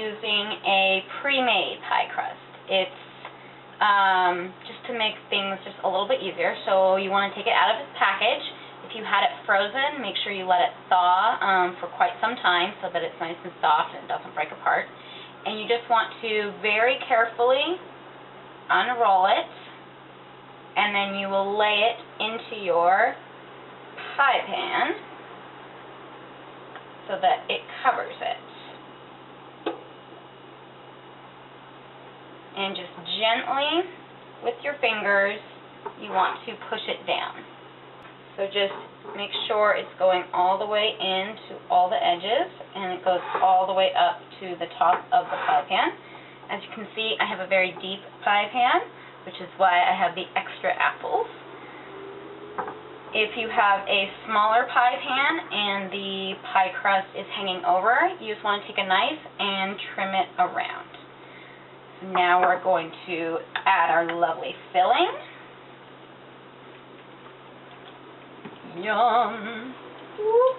using a pre-made pie crust. It's just to make things just a little bit easier. So you want to take it out of its package. If you had it frozen, make sure you let it thaw for quite some time so that it's nice and soft and it doesn't break apart. And you just want to very carefully unroll it, and then you will lay it into your pie pan so that it covers it. And just gently, with your fingers, you want to push it down. So just make sure it's going all the way into all the edges, and it goes all the way up to the top of the pie pan. As you can see, I have a very deep pie pan, which is why I have the extra apples. If you have a smaller pie pan and the pie crust is hanging over, you just want to take a knife and trim it around. So now we're going to add our lovely filling. Yum! Whoop.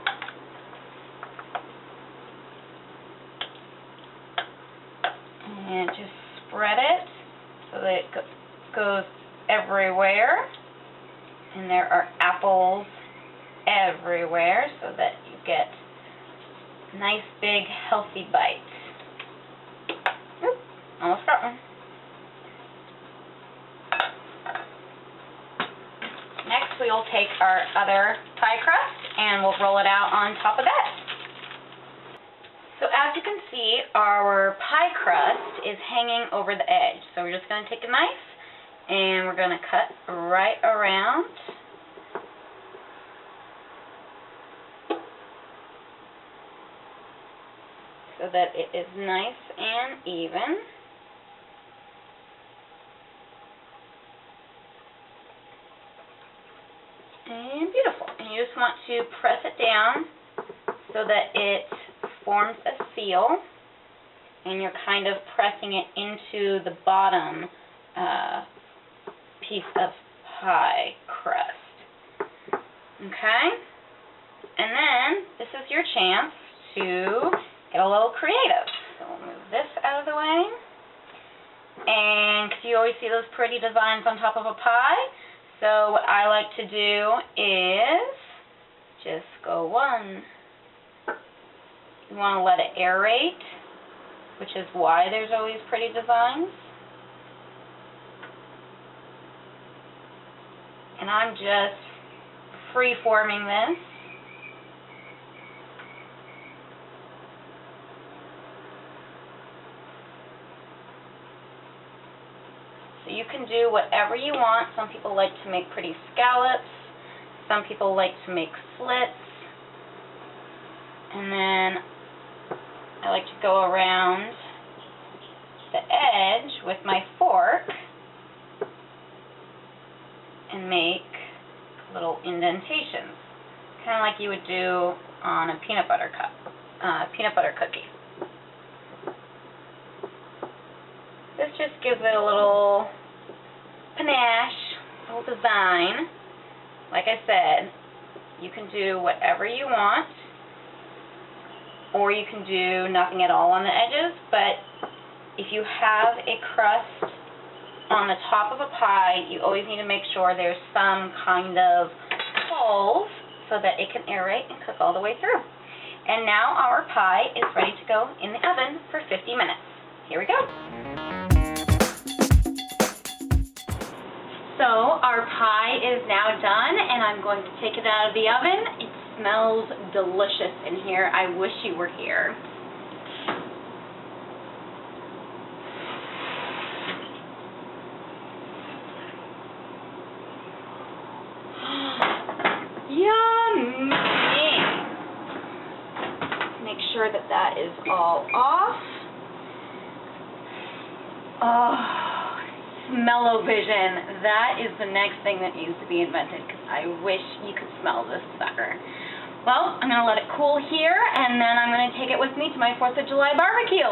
And just spread it so that it goes everywhere. And there are apples everywhere so that you get nice, big, healthy bites. Oop, almost got one. Next, we'll take our other pie crust and we'll roll it out on top of that. So as you can see, our pie crust is hanging over the edge. So we're just going to take a knife and we're going to cut right around. So that it is nice and even. And beautiful. And you just want to press it down so that it forms a seal, and you're kind of pressing it into the bottom piece of pie crust. Okay? And then this is your chance to get a little creative. So we'll move this out of the way. And 'cause you always see those pretty designs on top of a pie, so what I like to do is just go one. You want to let it aerate, which is why there's always pretty designs. And I'm just free-forming this. So you can do whatever you want. Some people like to make pretty scallops. Some people like to make slits. And then I like to go around the edge with my fork and make little indentations, kind of like you would do on a peanut butter cookie. This just gives it a little panache, a little design. Like I said, you can do whatever you want, or you can do nothing at all on the edges, but if you have a crust on the top of a pie, you always need to make sure there's some kind of holes so that it can aerate and cook all the way through. And now our pie is ready to go in the oven for 50 minutes. Here we go. So our pie is now done, and I'm going to take it out of the oven. It smells delicious in here. I wish you were here. Yummy! Make sure that that is all off. Oh, smell-o-vision. That is the next thing that needs to be invented, because I wish you could smell this sucker. Well, I'm going to let it cool here, and then I'm going to take it with me to my 4th of July barbecue.